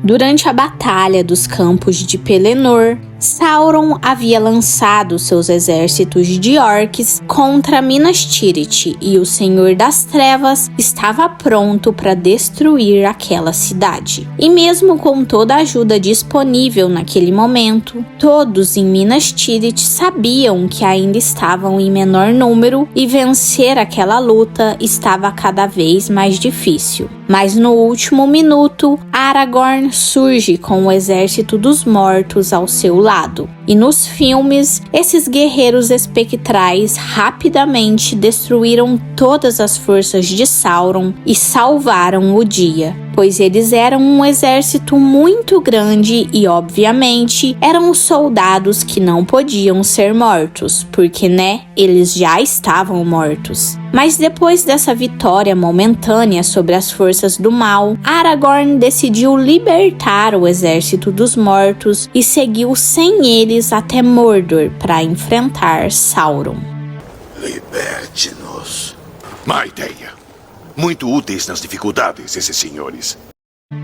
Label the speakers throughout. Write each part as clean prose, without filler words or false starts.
Speaker 1: Durante a Batalha dos Campos de Pelennor, Sauron havia lançado seus exércitos de orcs contra Minas Tirith e o Senhor das Trevas estava pronto para destruir aquela cidade. E mesmo com toda a ajuda disponível naquele momento, todos em Minas Tirith sabiam que ainda estavam em menor número e vencer aquela luta estava cada vez mais difícil. Mas no último minuto, Aragorn surge com o exército dos mortos ao seu lado. E nos filmes, esses guerreiros espectrais rapidamente destruíram todas as forças de Sauron e salvaram o dia, pois eles eram um exército muito grande e, obviamente, eram os soldados que não podiam ser mortos, porque, eles já estavam mortos. Mas depois dessa vitória momentânea sobre as forças do mal, Aragorn decidiu libertar o exército dos mortos e seguiu sem eles até Mordor para enfrentar Sauron.
Speaker 2: Liberte-nos. Má ideia. Muito úteis nas dificuldades, esses senhores.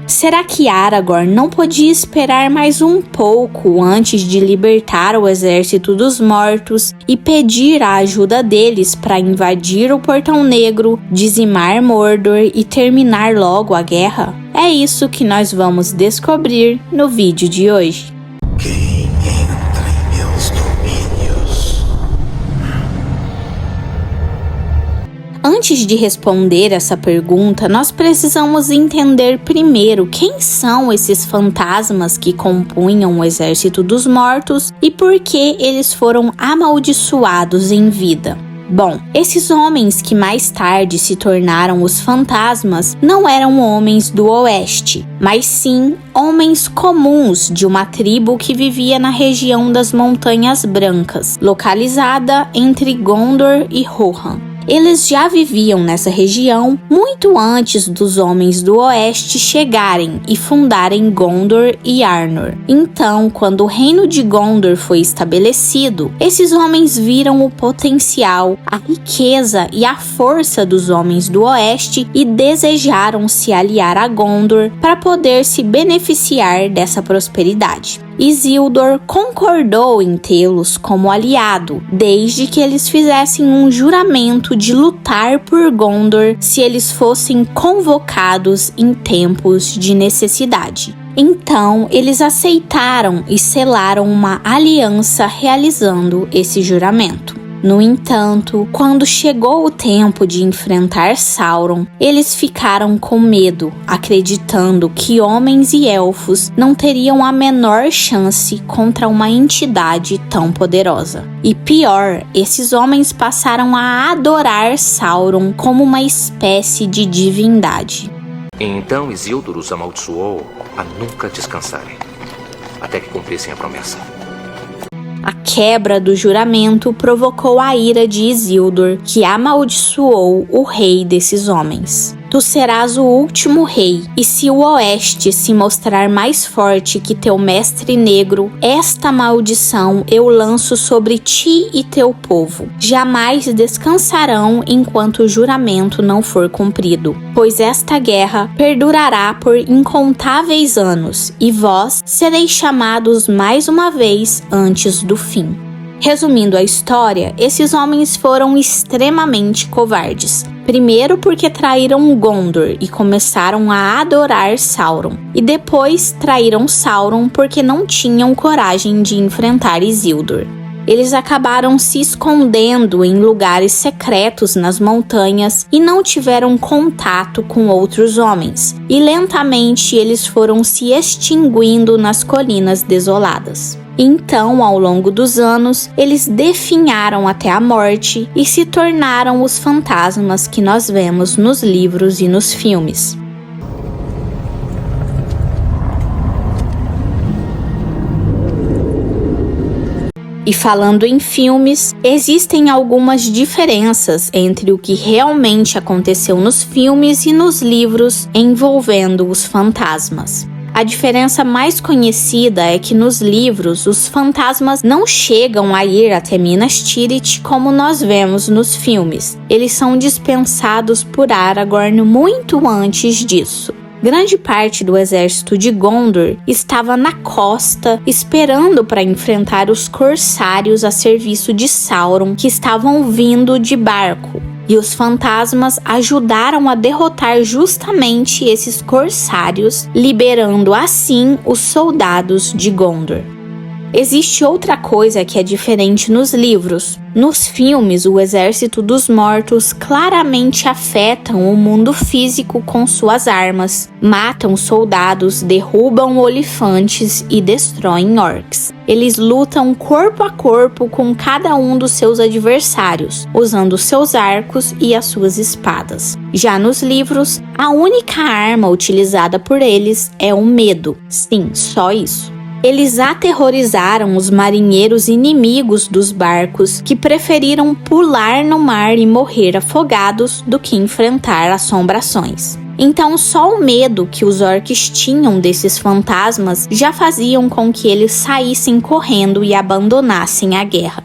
Speaker 1: Será que Aragorn não podia esperar mais um pouco antes de libertar o exército dos mortos e pedir a ajuda deles para invadir o Portão Negro, dizimar Mordor e terminar logo a guerra? É isso que nós vamos descobrir no vídeo de hoje.
Speaker 2: Quem entra em meus domínios?
Speaker 1: Antes de responder essa pergunta, nós precisamos entender primeiro quem são esses fantasmas que compunham o exército dos mortos e por que eles foram amaldiçoados em vida. Bom, esses homens que mais tarde se tornaram os fantasmas não eram homens do Oeste, mas sim homens comuns de uma tribo que vivia na região das Montanhas Brancas, localizada entre Gondor e Rohan. Eles já viviam nessa região muito antes dos Homens do Oeste chegarem e fundarem Gondor e Arnor. Então, quando o reino de Gondor foi estabelecido, esses homens viram o potencial, a riqueza e a força dos Homens do Oeste e desejaram se aliar a Gondor para poder se beneficiar dessa prosperidade. Isildur concordou em tê-los como aliado, desde que eles fizessem um juramento de lutar por Gondor se eles fossem convocados em tempos de necessidade. Então, eles aceitaram e selaram uma aliança realizando esse juramento. No entanto, quando chegou o tempo de enfrentar Sauron, eles ficaram com medo, acreditando que homens e elfos não teriam a menor chance contra uma entidade tão poderosa. E pior, esses homens passaram a adorar Sauron como uma espécie de divindade.
Speaker 3: Então Isildur os amaldiçoou a nunca descansarem, até que cumprissem a promessa.
Speaker 1: A quebra do juramento provocou a ira de Isildur, que amaldiçoou o rei desses homens. Tu serás o último rei, e se o Oeste se mostrar mais forte que teu mestre negro, esta maldição eu lanço sobre ti e teu povo. Jamais descansarão enquanto o juramento não for cumprido, pois esta guerra perdurará por incontáveis anos, e vós sereis chamados mais uma vez antes do fim. Resumindo a história, esses homens foram extremamente covardes. Primeiro porque traíram Gondor e começaram a adorar Sauron. E depois traíram Sauron porque não tinham coragem de enfrentar Isildur. Eles acabaram se escondendo em lugares secretos nas montanhas e não tiveram contato com outros homens. E lentamente eles foram se extinguindo nas colinas desoladas. Então, ao longo dos anos, eles definharam até a morte e se tornaram os fantasmas que nós vemos nos livros e nos filmes. E falando em filmes, existem algumas diferenças entre o que realmente aconteceu nos filmes e nos livros envolvendo os fantasmas. A diferença mais conhecida é que nos livros os fantasmas não chegam a ir até Minas Tirith como nós vemos nos filmes. Eles são dispensados por Aragorn muito antes disso. Grande parte do exército de Gondor estava na costa, esperando para enfrentar os corsários a serviço de Sauron que estavam vindo de barco. E os fantasmas ajudaram a derrotar justamente esses corsários, liberando assim os soldados de Gondor. Existe outra coisa que é diferente nos livros. Nos filmes, o exército dos mortos claramente afetam o mundo físico com suas armas, matam soldados, derrubam olifantes e destroem orcs. Eles lutam corpo a corpo com cada um dos seus adversários, usando seus arcos e as suas espadas. Já nos livros, a única arma utilizada por eles é o medo. Sim, só isso. Eles aterrorizaram os marinheiros inimigos dos barcos que preferiram pular no mar e morrer afogados do que enfrentar assombrações. Então só o medo que os orcs tinham desses fantasmas já faziam com que eles saíssem correndo e abandonassem a guerra.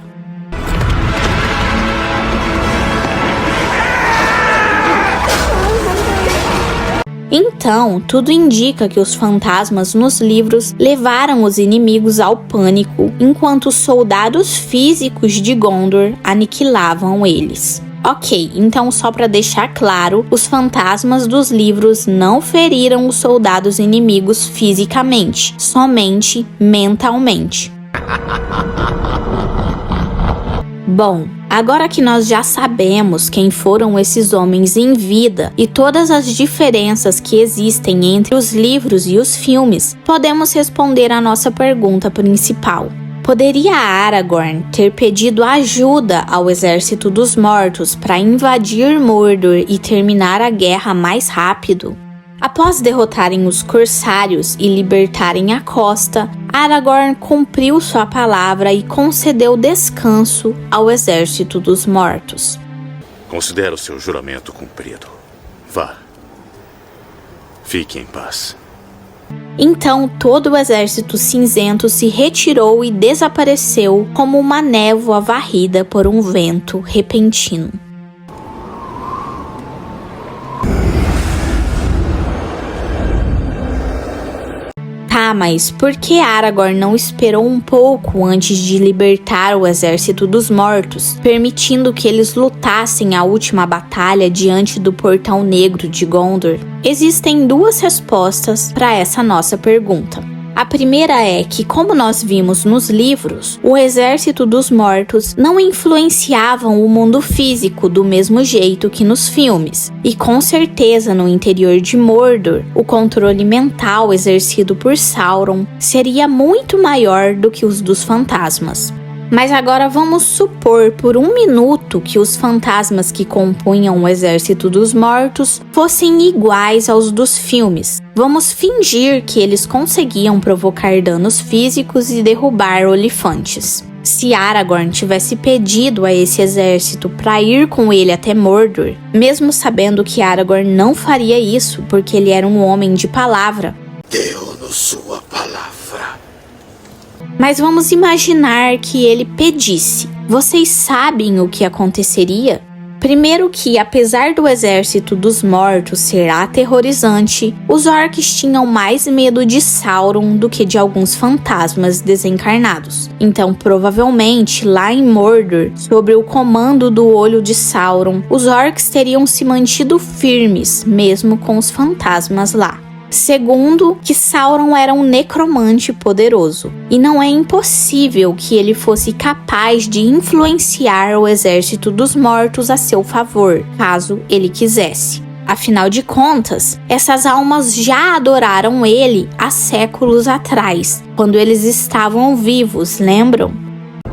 Speaker 1: Então, tudo indica que os fantasmas nos livros levaram os inimigos ao pânico, enquanto os soldados físicos de Gondor aniquilavam eles. Ok, então só para deixar claro, os fantasmas dos livros não feriram os soldados inimigos fisicamente, somente mentalmente. Bom, agora que nós já sabemos quem foram esses homens em vida e todas as diferenças que existem entre os livros e os filmes, podemos responder a nossa pergunta principal. Poderia Aragorn ter pedido ajuda ao exército dos mortos para invadir Mordor e terminar a guerra mais rápido? Após derrotarem os corsários e libertarem a costa, Aragorn cumpriu sua palavra e concedeu descanso ao exército dos mortos.
Speaker 2: Considero seu juramento cumprido. Vá. Fique em paz.
Speaker 1: Então todo o exército cinzento se retirou e desapareceu como uma névoa varrida por um vento repentino. Tá, mas por que Aragorn não esperou um pouco antes de libertar o exército dos mortos, permitindo que eles lutassem a última batalha diante do Portão Negro de Gondor? Existem duas respostas para essa nossa pergunta. A primeira é que, como nós vimos nos livros, o exército dos mortos não influenciavam o mundo físico do mesmo jeito que nos filmes. E com certeza no interior de Mordor, o controle mental exercido por Sauron seria muito maior do que os dos fantasmas. Mas agora vamos supor por um minuto que os fantasmas que compunham o exército dos mortos fossem iguais aos dos filmes. Vamos fingir que eles conseguiam provocar danos físicos e derrubar olifantes. Se Aragorn tivesse pedido a esse exército para ir com ele até Mordor, mesmo sabendo que Aragorn não faria isso porque ele era um homem de palavra,
Speaker 2: Deu-nos sua palavra.
Speaker 1: mas vamos imaginar que ele pedisse. Vocês sabem o que aconteceria? Primeiro que, apesar do exército dos mortos ser aterrorizante, os orcs tinham mais medo de Sauron do que de alguns fantasmas desencarnados. Então, provavelmente, lá em Mordor, sob o comando do Olho de Sauron, os orcs teriam se mantido firmes, mesmo com os fantasmas lá. Segundo, que Sauron era um necromante poderoso, e não é impossível que ele fosse capaz de influenciar o exército dos mortos a seu favor, caso ele quisesse. Afinal de contas, essas almas já adoraram ele há séculos atrás, quando eles estavam vivos, lembram?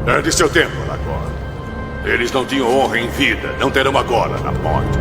Speaker 2: É de seu tempo, Aragorn. Eles não tinham honra em vida, não terão agora na morte.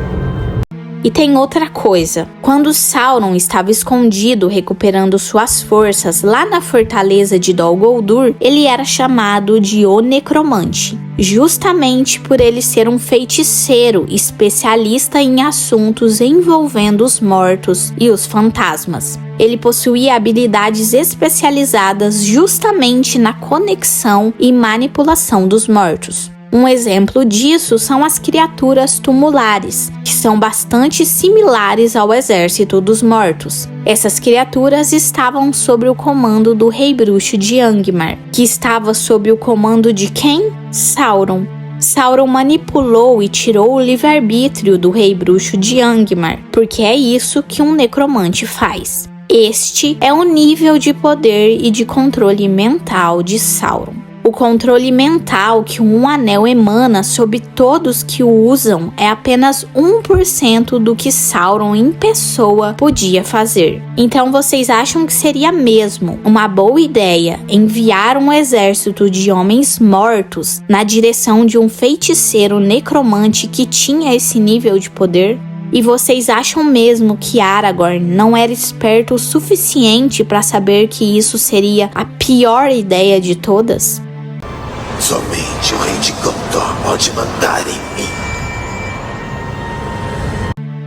Speaker 1: E tem outra coisa, quando Sauron estava escondido recuperando suas forças lá na fortaleza de Dol Guldur, ele era chamado de O Necromante, justamente por ele ser um feiticeiro especialista em assuntos envolvendo os mortos e os fantasmas. Ele possuía habilidades especializadas justamente na conexão e manipulação dos mortos. Um exemplo disso são as criaturas tumulares, que são bastante similares ao exército dos mortos. Essas criaturas estavam sob o comando do Rei Bruxo de Angmar, que estava sob o comando de quem? Sauron. Sauron manipulou e tirou o livre-arbítrio do Rei Bruxo de Angmar, porque é isso que um necromante faz. Este é o nível de poder e de controle mental de Sauron. O controle mental que um anel emana sobre todos que o usam é apenas 1% do que Sauron em pessoa podia fazer. Então vocês acham que seria mesmo uma boa ideia enviar um exército de homens mortos na direção de um feiticeiro necromante que tinha esse nível de poder? E vocês acham mesmo que Aragorn não era esperto o suficiente para saber que isso seria a pior ideia de todas?
Speaker 4: Somente o Rei de Gondor pode mandar em mim.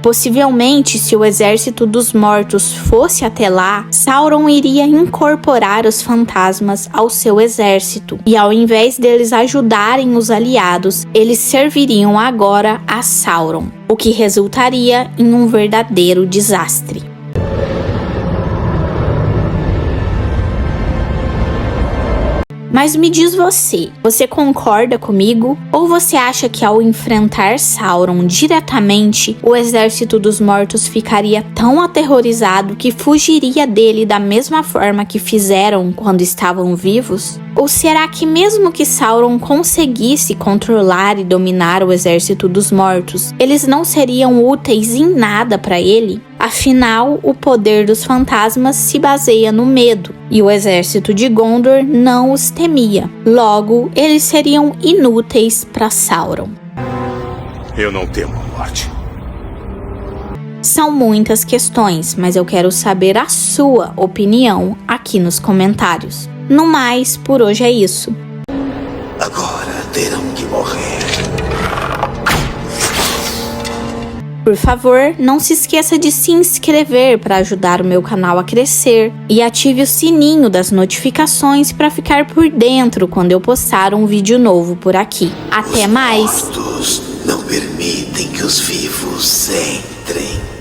Speaker 1: Possivelmente, se o exército dos mortos fosse até lá, Sauron iria incorporar os fantasmas ao seu exército. E ao invés deles ajudarem os aliados, eles serviriam agora a Sauron, o que resultaria em um verdadeiro desastre. Mas me diz você concorda comigo? Ou você acha que ao enfrentar Sauron diretamente, o exército dos mortos ficaria tão aterrorizado que fugiria dele da mesma forma que fizeram quando estavam vivos? Ou será que mesmo que Sauron conseguisse controlar e dominar o exército dos mortos, eles não seriam úteis em nada para ele? Afinal, o poder dos fantasmas se baseia no medo, e o exército de Gondor não os temia. Logo, eles seriam inúteis para Sauron.
Speaker 2: Eu não temo a morte.
Speaker 1: São muitas questões, mas eu quero saber a sua opinião aqui nos comentários. No mais, por hoje é isso.
Speaker 4: Agora terão que morrer.
Speaker 1: Por favor, não se esqueça de se inscrever para ajudar o meu canal a crescer e ative o sininho das notificações para ficar por dentro quando eu postar um vídeo novo por aqui. Até mais!
Speaker 4: Os mortos não permitem que os vivos entrem.